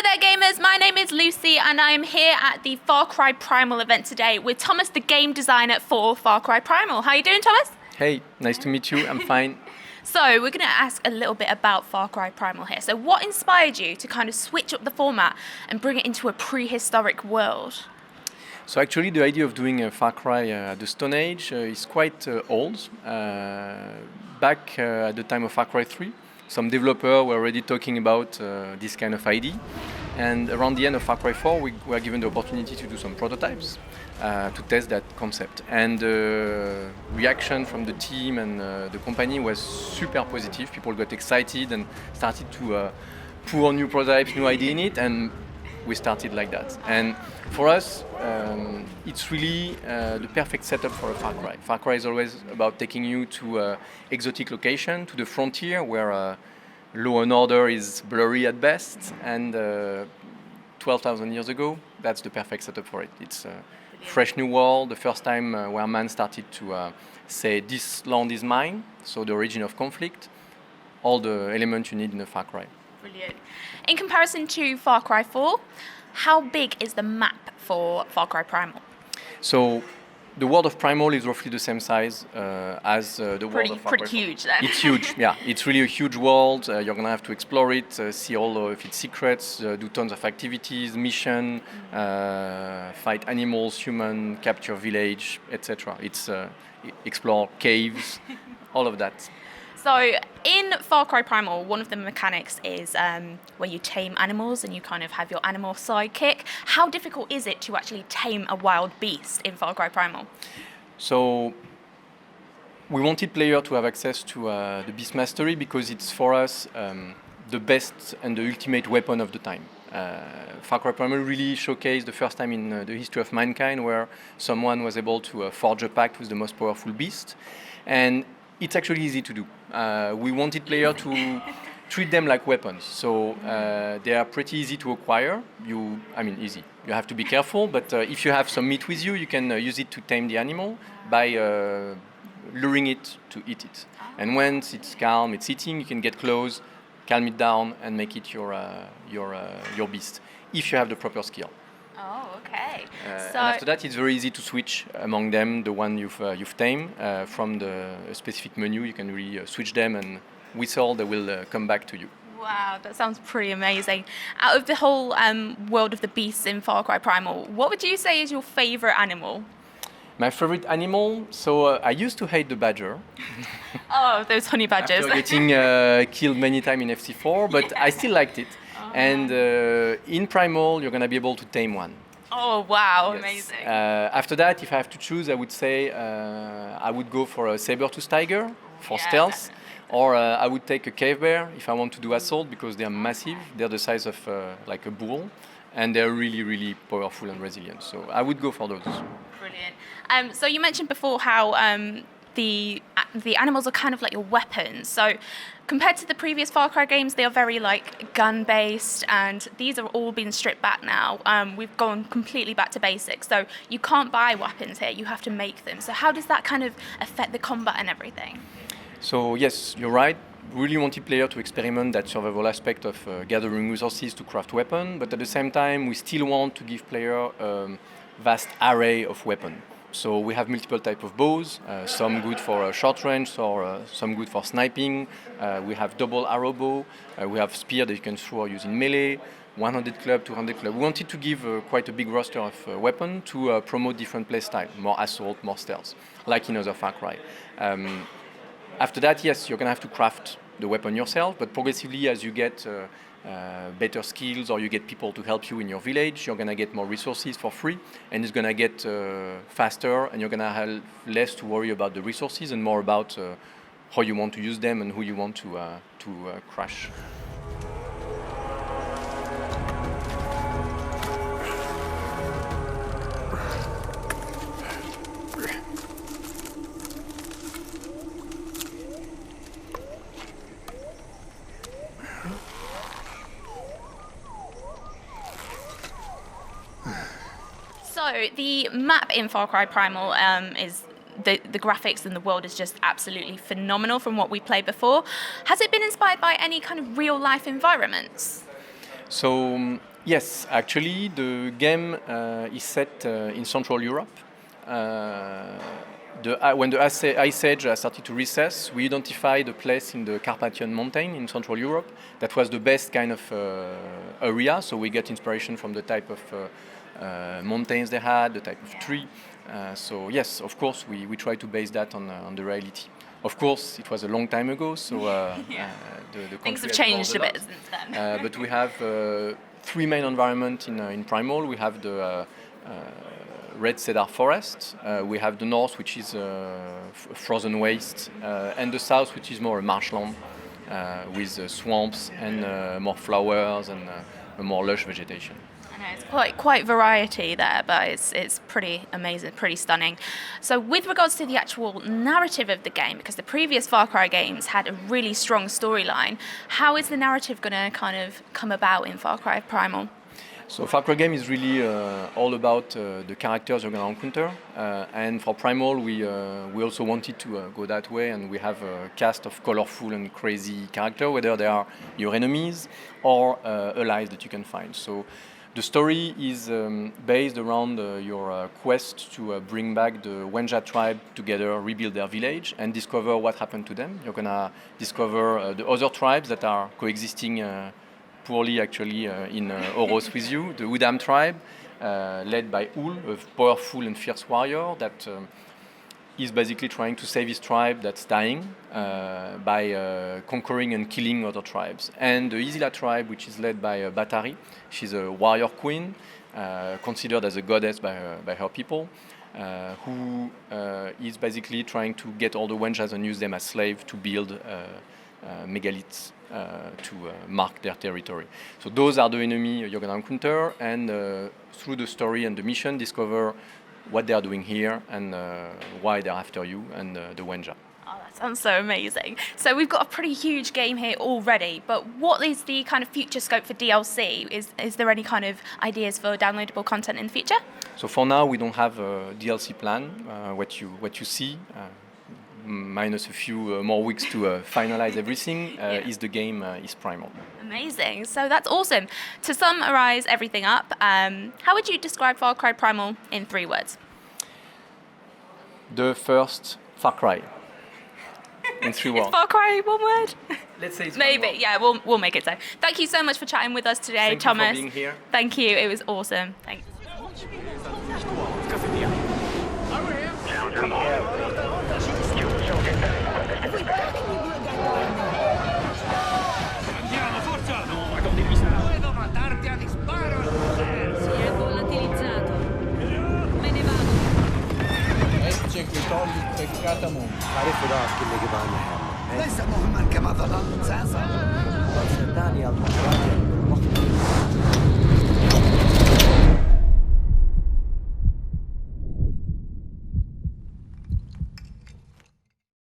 there gamers, my name is Lucy and I am here at the Far Cry Primal event today with Thomas, the game designer for Far Cry Primal. How are you doing, Thomas? Hey, nice to meet you, I'm fine. So we're going to ask a little bit about Far Cry Primal here. So what inspired you to kind of switch up the format and bring it into a prehistoric world? So actually the idea of doing a Far Cry at the Stone Age is quite old. Back at the time of Far Cry 3, some developers were already talking about this kind of idea. And around the end of Far Cry 4, we were given the opportunity to do some prototypes to test that concept. And the reaction from the team and the company was super positive. People got excited and started to pour new prototypes, new idea in it, and we started like that. And for us, it's really the perfect setup for a Far Cry. Far Cry is always about taking you to exotic location, to the frontier where law and order is blurry at best, and 12,000 years ago, that's the perfect setup for it. It's a fresh new world, the first time where man started to say, this land is mine, so the origin of conflict, all the elements you need in a Far Cry. Brilliant. In comparison to Far Cry 4, how big is the map for Far Cry Primal? So the world of Primal is roughly the same size as the world of Far Cry 4. Pretty huge then. It's huge, yeah. It's really a huge world. You're going to have to explore it, see all of its secrets, do tons of activities, mission, fight animals, human, capture village, etc. It's explore caves, all of that. So in Far Cry Primal, one of the mechanics is where you tame animals and you kind of have your animal sidekick. How difficult is it to actually tame a wild beast in Far Cry Primal? So we wanted player to have access to the Beast Mastery because it's for us the best and the ultimate weapon of the time. Far Cry Primal really showcased the first time in the history of mankind where someone was able to forge a pact with the most powerful beast. And it's actually easy to do. We wanted players to treat them like weapons. So they are pretty easy to acquire. Easy. You have to be careful, but if you have some meat with you, you can use it to tame the animal by luring it to eat it. And once it's calm, it's eating, you can get close, calm it down, and make it your beast, if you have the proper skill. Oh, okay. And after that, it's very easy to switch among them, the one you've tamed. From the specific menu, you can really switch them and whistle, they will come back to you. Wow, that sounds pretty amazing. Out of the whole world of the beasts in Far Cry Primal, what would you say is your favorite animal? My favorite animal? So I used to hate the badger. Oh, those honey badgers. After getting killed many times in FC4, but I still liked it. And in Primal, you're going to be able to tame one. Oh, wow, yes. Amazing. After that, if I have to choose, I would say I would go for a saber-tooth tiger for stealth. Definitely. Or I would take a cave bear if I want to do assault because they are massive. They're the size of like a bull. And they're really, really powerful and resilient. So I would go for those. Brilliant. So you mentioned before how the animals are kind of like your weapons. So compared to the previous Far Cry games, they are very like gun-based, and these are all been stripped back now. We've gone completely back to basics. So you can't buy weapons here; you have to make them. So how does that kind of affect the combat and everything? So yes, you're right. Really wanted player to experiment that survival aspect of gathering resources to craft weapon, but at the same time, we still want to give player a vast array of weapons. So we have multiple type of bows, some good for short range, or some good for sniping. We have double arrow bow. We have spear that you can throw using melee, 100 club, 200 club. We wanted to give quite a big roster of weapons to promote different play styles, more assault, more stealth, like in other Far Cry. After that, yes, you're going to have to craft the weapon yourself, but progressively as you get better skills or you get people to help you in your village, you're going to get more resources for free, and it's going to get faster, and you're going to have less to worry about the resources and more about how you want to use them and who you want to crush. So the map in Far Cry Primal is the graphics and the world is just absolutely phenomenal from what we played before. Has it been inspired by any kind of real life environments? So Yes, actually, the game is set in Central Europe. When the Ice Age started to recess, we identified a place in the Carpathian Mountain in Central Europe that was the best kind of area. So we get inspiration from the type of mountains they had, the type of tree. So yes, of course, we try to base that on the reality. Of course, it was a long time ago, so the Things have country has changed a evolved bit lot. since then. But we have three main environments in Primal. We have the red cedar forest. We have the north, which is frozen waste, and the south, which is more a marshland with swamps and more flowers and more lush vegetation. I know, it's quite variety there, but it's pretty amazing, pretty stunning. So with regards to the actual narrative of the game, because the previous Far Cry games had a really strong storyline, how is the narrative going to kind of come about in Far Cry Primal? So Far Cry game is really all about the characters you're going to encounter, and for Primal we also wanted to go that way, and we have a cast of colorful and crazy characters, whether they are your enemies or allies that you can find. So the story is based around your quest to bring back the Wenja tribe together, rebuild their village, and discover what happened to them. You're gonna discover the other tribes that are coexisting poorly actually in Oros with you. The Udam tribe, led by Ul, a powerful and fierce warrior that is basically trying to save his tribe that's dying by conquering and killing other tribes. And the Isila tribe, which is led by Batari. She's a warrior queen, considered as a goddess by her people, who is basically trying to get all the Wenjas and use them as slaves to build megaliths to mark their territory. So those are the enemy you're going to encounter, and through the story and the mission, discover what they are doing here and why they're after you and the Wenja. Oh, that sounds so amazing. So we've got a pretty huge game here already, but what is the kind of future scope for DLC? Is there any kind of ideas for downloadable content in the future? So for now, we don't have a DLC plan. What you see, minus a few more weeks to finalize everything, is the game is Primal. Amazing. So that's awesome. To summarize everything up, how would you describe Far Cry Primal in 3 words? The first Far Cry. In 3 words. Is Far Cry one word? Let's say it's maybe. Yeah, we'll make it so. Thank you so much for chatting with us today, Thank Thomas. you for being here. Thank you. It was awesome. Thanks. Andiamo, forza! No, ma con devi stare. Puedo matarti a disparo. Si è volatilizzato. Me ne vado. Ecce che togli il peccato a mondo. عرفت ضاعت كل جبال محمد ليس مهما كما ظننت سأصل. صدقني يا الله